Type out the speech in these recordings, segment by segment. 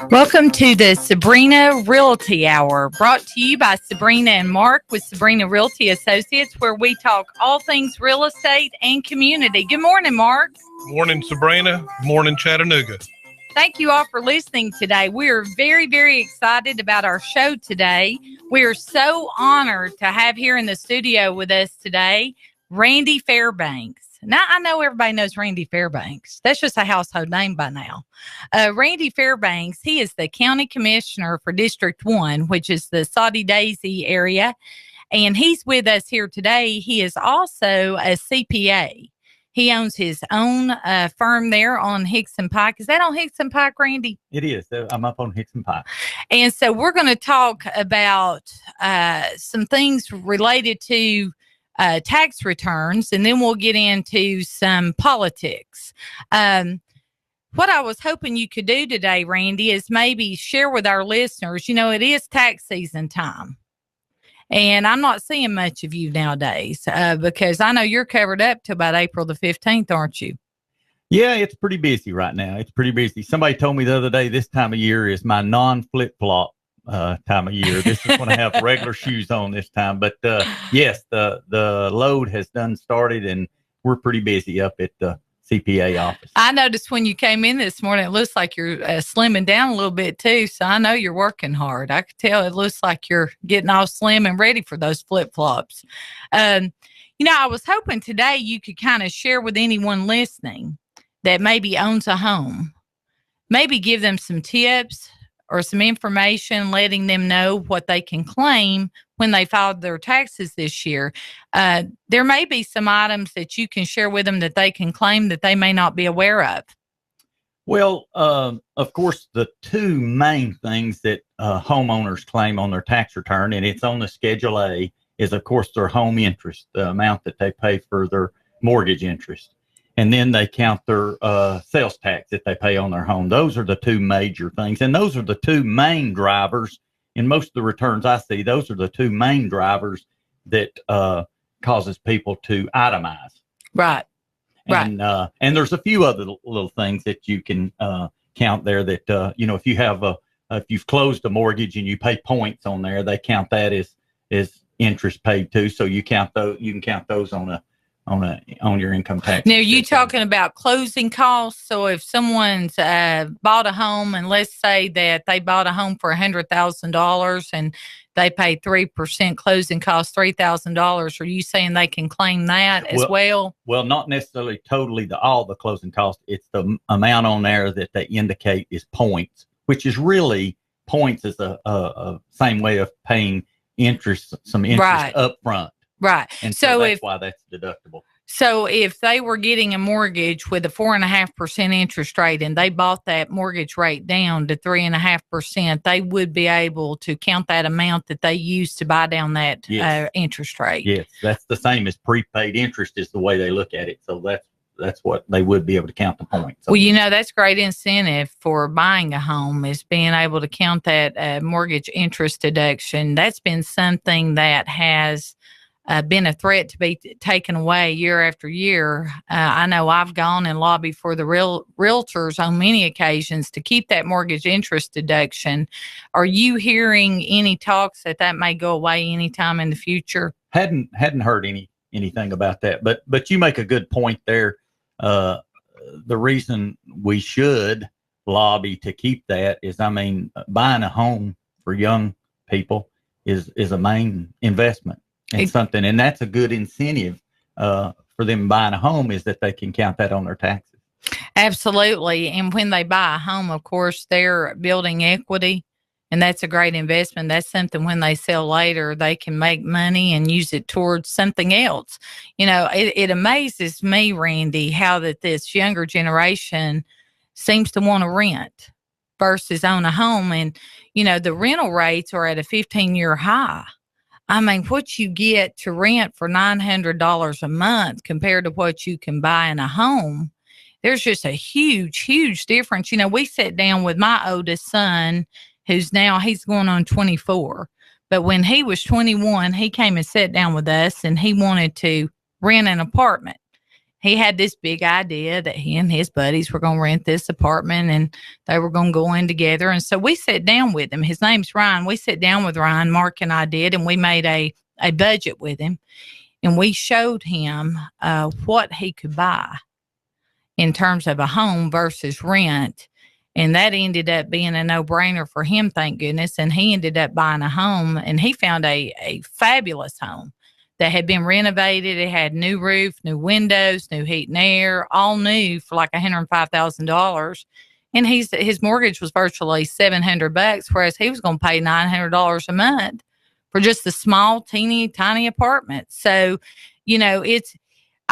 Welcome to the Sabrena Realty Hour, brought to you by Sabrena and Mark with Sabrena Realty Associates, where we talk all things real estate and community. Good morning, Mark. Morning, Sabrena. Morning, Chattanooga. Thank you all for listening today. We are very, very excited about our show today. We are so honored to have here in the studio with us today, Randy Fairbanks. Now, I know everybody knows Randy Fairbanks. That's just a household name by now. Randy Fairbanks, he is the county commissioner for District 1, which is the Saudi Daisy area. And he's with us here today. He is also a CPA. He owns his own firm there on Hickson Pike. Is that on Hickson Pike, Randy? It is. I'm up on Hickson Pike. And so we're going to talk about some things related to tax returns, and then we'll get into some politics. What I was hoping you could do today, Randy, is maybe share with our listeners, you know, it is tax season time. And I'm not seeing much of you nowadays because I know you're covered up to about April the 15th, aren't you? Yeah, it's pretty busy right now. It's pretty busy. Somebody told me the other day this time of year is my non-flip-flop time of year. This is when I have regular shoes on this time. But yes, the load has done started, and we're pretty busy up at the CPA office. I noticed when you came in this morning, it looks like you're slimming down a little bit too. So I know you're working hard. I could tell it looks like you're getting all slim and ready for those flip-flops. You know, I was hoping today you could kind of share with anyone listening that maybe owns a home, maybe give them some tips or some information, letting them know what they can claim when they filed their taxes this year. There may be some items that you can share with them that they can claim that they may not be aware of. Well, of course, the two main things that homeowners claim on their tax return, and it's on the Schedule A, is, of course, their home interest, the amount that they pay for their mortgage interest. And then they count their sales tax that they pay on their home. Those are the two major things. And those are the two main drivers. In most of the returns I see, those are the two main drivers that causes people to itemize. Right. And, and there's a few other little things that you can count there that, you know, if you have if you've closed a mortgage and you pay points on there, they count that as interest paid too. So you count those, you can count those on your income tax. Now, you talking about closing costs? So if someone's bought a home, and let's say that they bought a home for $100,000 and they paid 3% closing costs, $3,000, are you saying they can claim that as well? Well, not necessarily totally all the closing costs. It's the amount on there that they indicate is points, which is really points is a same way of paying interest, some interest up front. Right. And so that's why that's deductible. So if they were getting a mortgage with a 4.5% interest rate and they bought that mortgage rate down to 3.5%, they would be able to count that amount that they used to buy down that interest rate. Yes, that's the same as prepaid interest is the way they look at it. So that's what they would be able to count the points. Well, you know, that's great incentive for buying a home is being able to count that mortgage interest deduction. That's been something that has been a threat to be taken away year after year. I know I've gone and lobbied for the realtors on many occasions to keep that mortgage interest deduction. Are you hearing any talks that may go away anytime in the future? Hadn't heard anything about that, but you make a good point there. The reason we should lobby to keep that is, I mean, buying a home for young people is a main investment. And something, and that's a good incentive for them buying a home is that they can count that on their taxes. Absolutely. And when they buy a home, of course, they're building equity, and that's a great investment. That's something when they sell later, they can make money and use it towards something else. You know, it amazes me, Randy, how that this younger generation seems to want to rent versus own a home. And, you know, the rental rates are at a 15-year high. I mean, what you get to rent for $900 a month compared to what you can buy in a home, there's just a huge, huge difference. You know, we sat down with my oldest son, he's going on 24. But when he was 21, he came and sat down with us, and he wanted to rent an apartment. He had this big idea that he and his buddies were going to rent this apartment, and they were going to go in together. And so we sat down with him. His name's Ryan. We sat down with Ryan, Mark and I did, and we made a budget with him. And we showed him what he could buy in terms of a home versus rent. And that ended up being a no-brainer for him, thank goodness. And he ended up buying a home, and he found a fabulous home that had been renovated. It had new roof, new windows, new heat and air, all new for like $105,000. And his mortgage was virtually $700, whereas he was going to pay $900 a month for just a small, teeny, tiny apartment. So,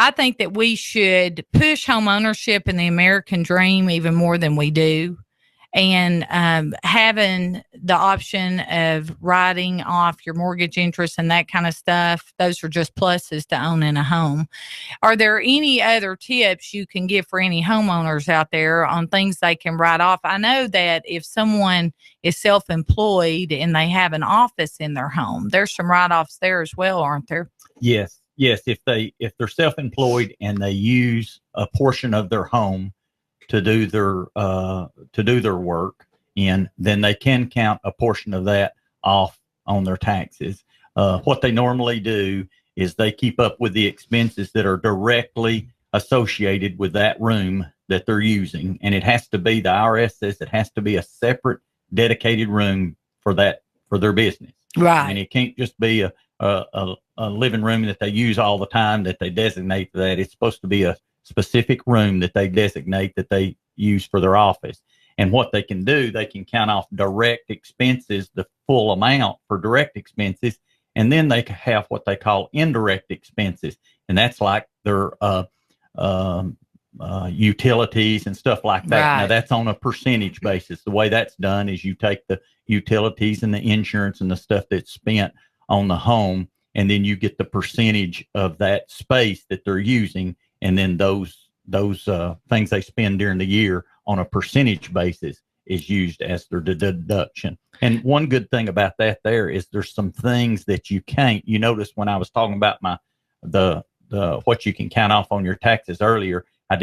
I think that we should push home ownership and the American dream even more than we do. And having the option of writing off your mortgage interest and that kind of stuff, those are just pluses to owning a home. Are there any other tips you can give for any homeowners out there on things they can write off? I know that if someone is self-employed and they have an office in their home, there's some write-offs there as well, aren't there? Yes. If they're self-employed and they use a portion of their home to do their work in, then they can count a portion of that off on their taxes. What they normally do is they keep up with the expenses that are directly associated with that room that they're using, and it has to be, the IRS says it has to be a separate dedicated room for their business. Right. And it can't just be a living room that they use all the time that they designate for that. It's supposed to be a specific room that they designate that they use for their office. And what they can do, they can count off direct expenses, the full amount for direct expenses, and then they have what they call indirect expenses, and that's like their utilities and stuff like that. Right. Now that's on a percentage basis. The way that's done is you take the utilities and the insurance and the stuff that's spent on the home, and then you get the percentage of that space that they're using, and then those things they spend during the year on a percentage basis is used as their deduction. And one good thing about that there is there's some things that you can't. You notice when I was talking about the what you can count off on your taxes earlier, I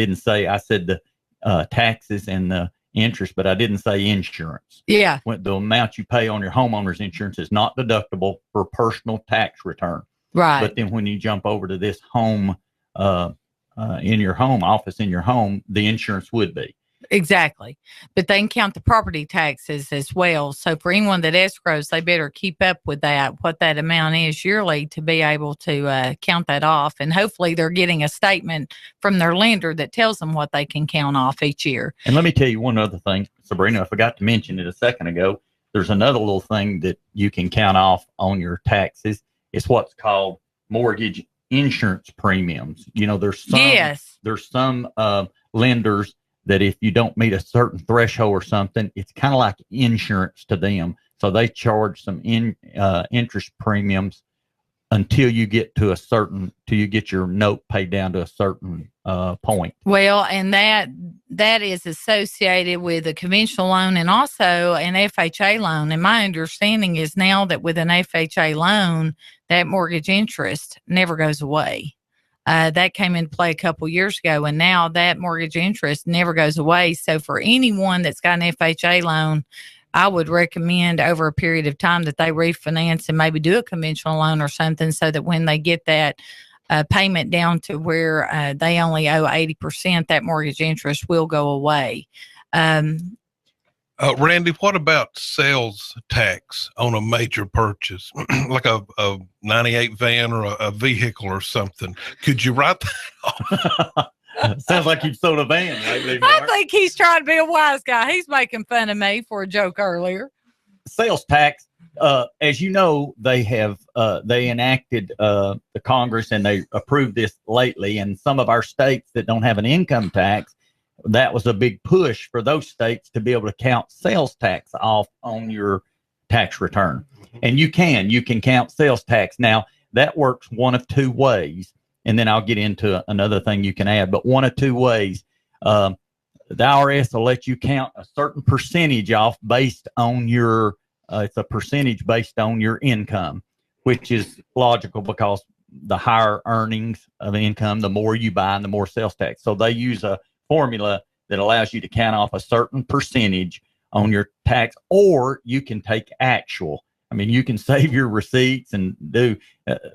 said the taxes and the interest, but I didn't say insurance. Yeah. When the amount you pay on your homeowner's insurance is not deductible for personal tax return. Right. But then when you jump over to this home, in your home, office in your home, the insurance would be. Exactly. But they can count the property taxes as well. So for anyone that escrows, they better keep up with that, what that amount is yearly, to be able to count that off. And hopefully they're getting a statement from their lender that tells them what they can count off each year. And let me tell you one other thing, Sabrina, I forgot to mention it a second ago. There's another little thing that you can count off on your taxes. It's what's called mortgage insurance premiums. There's some lenders that if you don't meet a certain threshold or something, it's kind of like insurance to them. So they charge some interest premiums until you get till you get your note paid down to a certain point. Well, and that is associated with a conventional loan and also an FHA loan. And my understanding is now that with an FHA loan, that mortgage interest never goes away. That came into play a couple years ago, and now that mortgage interest never goes away. So for anyone that's got an FHA loan, I would recommend over a period of time that they refinance and maybe do a conventional loan or something, so that when they get that payment down to where they only owe 80%, that mortgage interest will go away. Randy, what about sales tax on a major purchase, like a 98 van or a vehicle or something? Could you write that off? Sounds like you've sold a van lately, Mark. I think he's trying to be a wise guy. He's making fun of me for a joke earlier. Sales tax, as you know, they enacted the Congress, and they approved this lately. And some of our states that don't have an income tax, that was a big push for those states to be able to count sales tax off on your tax return. And you can count sales tax. Now, that works one of two ways. And then I'll get into another thing you can add, but one of two ways. The IRS will let you count a certain percentage off based on your it's a percentage based on your income, which is logical because the higher earnings of income, the more you buy and the more sales tax. So they use a formula that allows you to count off a certain percentage on your tax, or you can take actual. I mean, you can save your receipts and do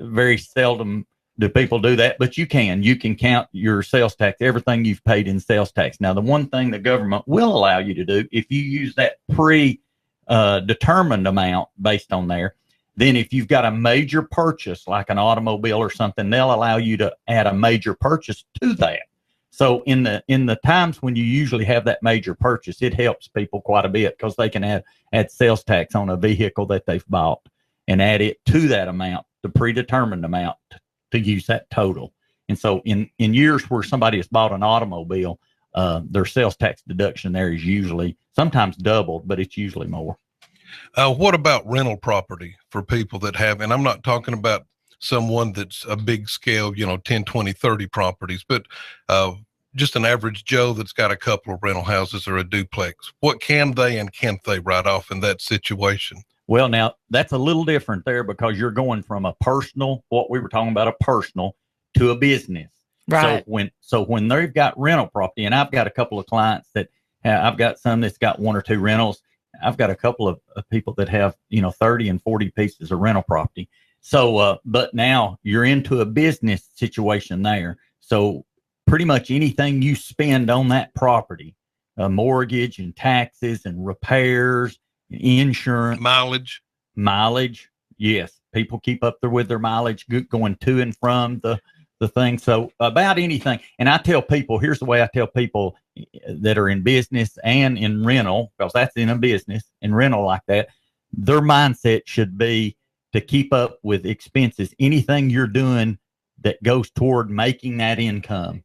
very seldom do people do that, but you can count your sales tax, everything you've paid in sales tax. Now, the one thing the government will allow you to do, if you use that determined amount based on there, then if you've got a major purchase like an automobile or something, they'll allow you to add a major purchase to that. So in the times when you usually have that major purchase, it helps people quite a bit because they can add sales tax on a vehicle that they've bought and add it to that amount, the predetermined amount, to use that total. And so in years where somebody has bought an automobile, their sales tax deduction there is usually sometimes doubled, but it's usually more. What about rental property for people that have, and I'm not talking about someone that's a big scale, 10, 20, 30 properties, but just an average Joe that's got a couple of rental houses or a duplex. What can they and can't they write off in that situation? Well, now that's a little different there because you're going from a personal, what we were talking about, a personal to a business. Right. So when they've got rental property, and I've got a couple of clients that I've got some that's got 1 or 2 rentals. I've got a couple of people that have, 30 and 40 pieces of rental property. So, but now you're into a business situation there. So pretty much anything you spend on that property, mortgage and taxes and repairs, insurance, mileage. Yes. People keep up there with their mileage going to and from the thing. So about anything. And I tell people, here's the way I tell people that are in business and in rental, because that's in a business and rental like that, their mindset should be to keep up with expenses, anything you're doing that goes toward making that income.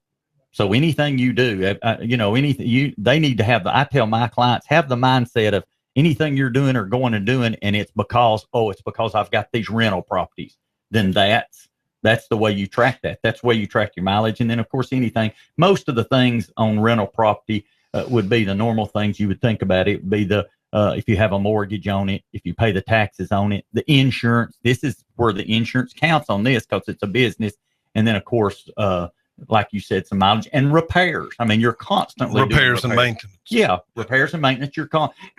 So anything you do, anything they need to have I tell my clients, have the mindset of anything you're doing or going and doing, and it's because I've got these rental properties. Then that's the way you track that. That's the way you track your mileage. And then, of course, most of the things on rental property would be the normal things you would think about. It would be if you have a mortgage on it, if you pay the taxes on it, the insurance. This is where the insurance counts on this because it's a business. And then, of course, like you said, some mileage and repairs. I mean, you're constantly repairs and maintenance. Yeah, repairs and maintenance.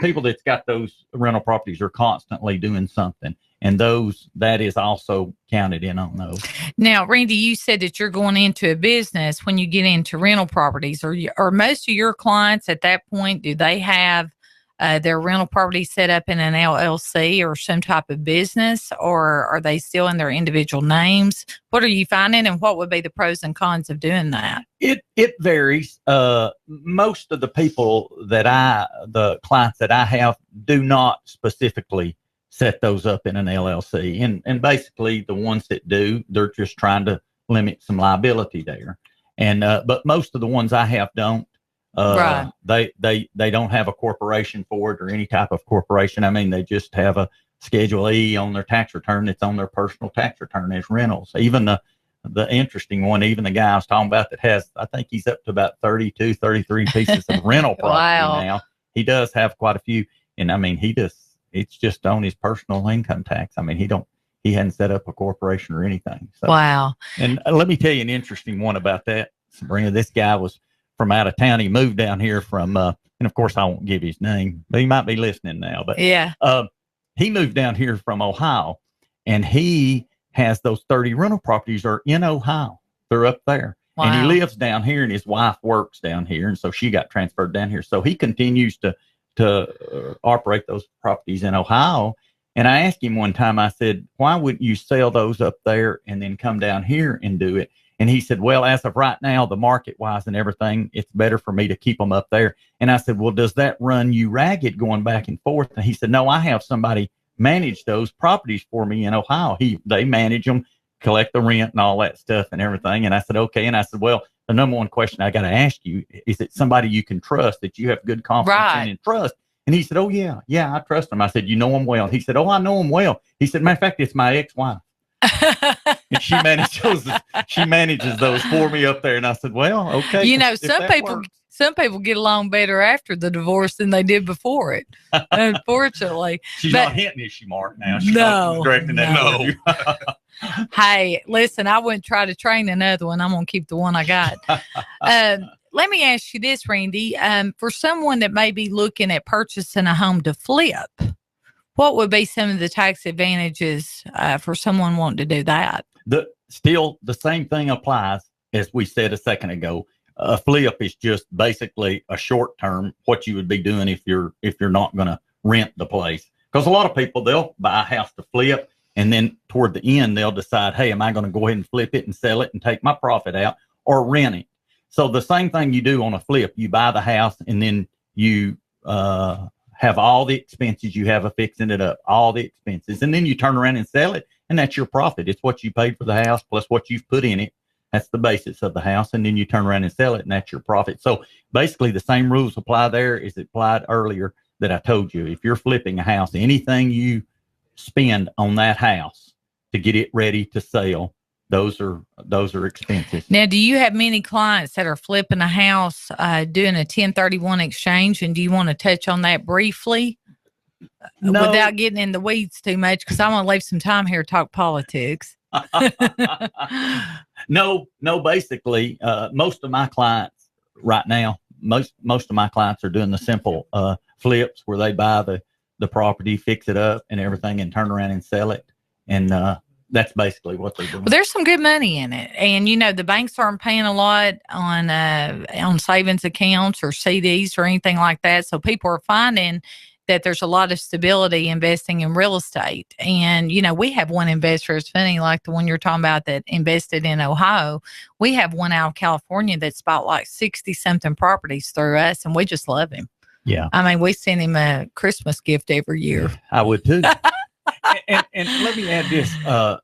People that's got those rental properties are constantly doing something. And that is also counted in on those. Now, Randy, you said that you're going into a business when you get into rental properties. Are most of your clients at that point, do they have their rental property set up in an LLC or some type of business, or are they still in their individual names? What are you finding, and what would be the pros and cons of doing that? It varies. Most of the the clients that I have do not specifically set those up in an LLC. And basically the ones that do, they're just trying to limit some liability there. And, but most of the ones I have don't, right. They don't have a corporation for it or any type of corporation. I mean, they just have a Schedule E on their tax return. That's on their personal tax return as rentals. Even the interesting one, even the guy I was talking about that has, I think he's up to about 32, 33 pieces of rental property now. He does have quite a few. And I mean, it's just on his personal income tax. I mean, he hadn't set up a corporation or anything. So, wow. And let me tell you an interesting one about that, Sabrina. This guy was from out of town. He moved down here from, and of course I won't give his name, but he might be listening now, but yeah, he moved down here from Ohio, and he has those 30 rental properties are in Ohio. They're up there. Wow. And he lives down here, and his wife works down here. And so she got transferred down here. So he continues to operate those properties in Ohio. And I asked him one time, I said, why wouldn't you sell those up there and then come down here and do it? And he said, well, as of right now, the market wise and everything, it's better for me to keep them up there. And I said, well, does that run you ragged going back and forth? And he said, no, I have somebody manage those properties for me in Ohio. They manage them, collect the rent and all that stuff and everything. And I said, okay. And I said, well, the number one question I got to ask you, is it somebody you can trust, that you have good confidence in and trust? And he said, oh, yeah, I trust him. I said, you know him well? He said, oh, I know him well. He said, matter of fact, it's my ex-wife. And she manages those for me up there. And I said, well, okay. You know, some people get along better after the divorce than they did before it, unfortunately. She's not hitting you, Mark, now. She's no, not directing that no. Hey, listen, I wouldn't try to train another one. I'm going to keep the one I got. Let me ask you this, Randy. For someone that may be looking at purchasing a home to flip, what would be some of the tax advantages for someone wanting to do that? Still, the same thing applies as we said a second ago. A flip is just basically a short term, what you would be doing if you're not going to rent the place. Because a lot of people, they'll buy a house to flip, and then toward the end, they'll decide, hey, am I going to go ahead and flip it and sell it and take my profit out, or rent it? So the same thing you do on a flip, you buy the house, and then you have all the expenses you have of fixing it up, all the expenses, and then you turn around and sell it, and that's your profit. It's what you paid for the house plus what you've put in it. That's the basis of the house, and then you turn around and sell it, and that's your profit. So basically the same rules apply there as it applied earlier that I told you. If you're flipping a house, anything you spend on that house to get it ready to sell, those are expenses. Now, do you have many clients that are flipping a house, doing a 1031 exchange? And do you want to touch on that briefly without getting in the weeds too much? Because I want to leave some time here to talk politics. No, basically, most of my clients right now, most of my clients are doing the simple flips where they buy the property, fix it up and everything, and turn around and sell it. And that's basically what they're doing. Well, there's some good money in it. And, you know, the banks aren't paying a lot on savings accounts or CDs or anything like that. So people are finding that there's a lot of stability investing in real estate. And, you know, we have one investor, it's funny, like the one you're talking about that invested in Ohio. We have one out of California that's bought like 60 something properties through us, and we just love him. Yeah. I mean, we send him a Christmas gift every year. I would too. and let me add this,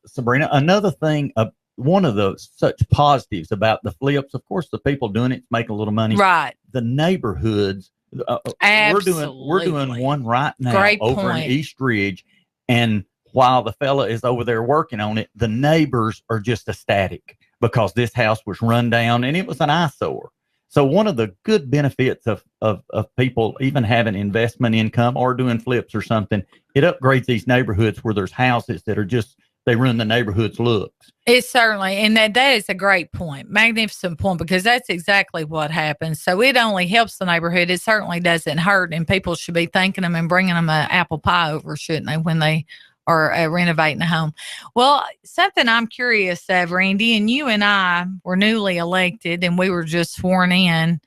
Sabrena, another thing, one of the such positives about the flips, of course, the people doing it make a little money. Right. The neighborhoods, we're doing one right now. Great over point. in East Ridge, and while the fella is over there working on it, the neighbors are just ecstatic because this house was run down and it was an eyesore. So one of the good benefits of people even having investment income or doing flips or something, it upgrades these neighborhoods where there's houses that are just, they ruin the neighborhood's looks. It's certainly, and that is a great point, magnificent point, because that's exactly what happens. So it only helps the neighborhood. It certainly doesn't hurt, and people should be thanking them and bringing them an apple pie over, shouldn't they, when they are renovating a home? Well, something I'm curious of, Randy, and you and I were newly elected, and we were just sworn in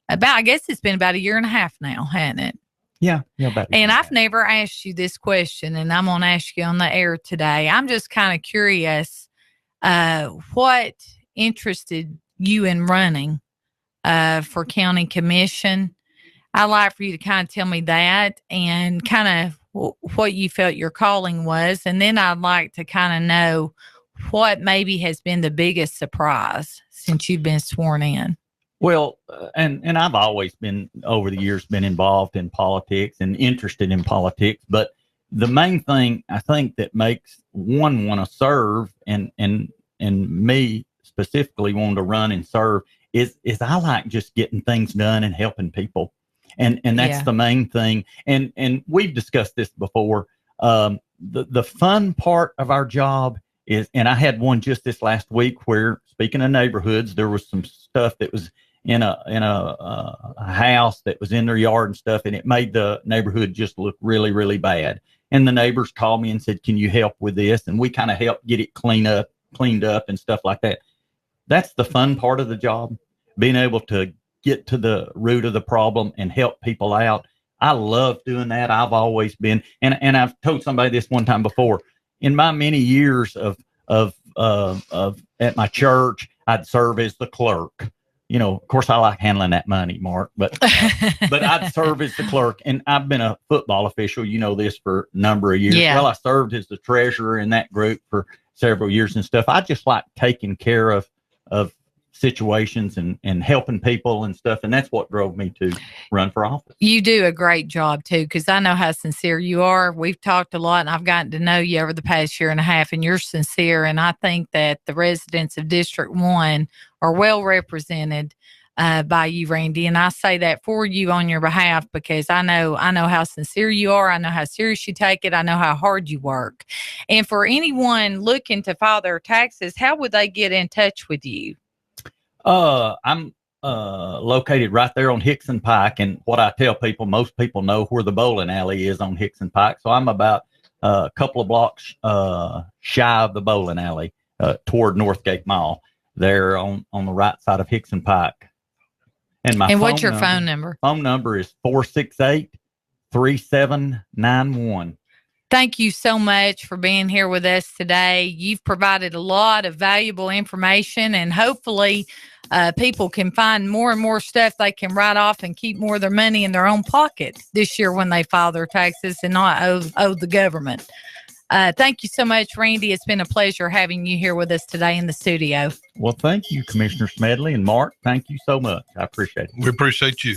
about, I guess it's been about 1.5 years now, hasn't it? Yeah. And I've never asked you this question, and I'm going to ask you on the air today. I'm just kind of curious, what interested you in running for county commission? I'd like for you to kind of tell me that and kind of what you felt your calling was. And then I'd like to kind of know what maybe has been the biggest surprise since you've been sworn in. Well, and I've always been, over the years, been involved in politics and interested in politics. But the main thing I think that makes one want to serve, and me specifically wanting to run and serve, is I like just getting things done and helping people. And that's the main thing. And we've discussed this before. The fun part of our job is, and I had one just this last week where, speaking of neighborhoods, there was some stuff that was in a house that was in their yard and stuff, and it made the neighborhood just look really, really bad. And the neighbors called me and said, "Can you help with this?" And we kind of helped get it cleaned up and stuff like that. That's the fun part of the job, being able to get to the root of the problem and help people out. I love doing that. I've always been, and I've told somebody this one time before. In my many years of at my church, I'd serve as the clerk. You know, of course, I like handling that money, Mark, but I'd serve as the clerk. And I've been a football official, you know this, for a number of years. Yeah. Well, I served as the treasurer in that group for several years and stuff. I just like taking care of situations and helping people and stuff. And that's what drove me to run for office. You do a great job too, because I know how sincere you are. We've talked a lot and I've gotten to know you over the past year and a half, and you're sincere. And I think that the residents of District 1 are well represented by you, Randy. And I say that for you on your behalf, because I know how sincere you are. I know how serious you take it. I know how hard you work. And for anyone looking to file their taxes, how would they get in touch with you? I'm located right there on Hickson Pike, and what I tell people, most people know where the bowling alley is on Hickson Pike. So I'm about a couple of blocks shy of the bowling alley toward Northgate Mall. There on the right side of Hickson Pike. And what's your phone number? Phone number is 468-3791. Thank you so much for being here with us today. You've provided a lot of valuable information, and hopefully people can find more and more stuff they can write off and keep more of their money in their own pocket this year when they file their taxes and not owe the government. Thank you so much, Randy. It's been a pleasure having you here with us today in the studio. Well, thank you, Commissioner Smedley, and Mark. Thank you so much. I appreciate it. We appreciate you.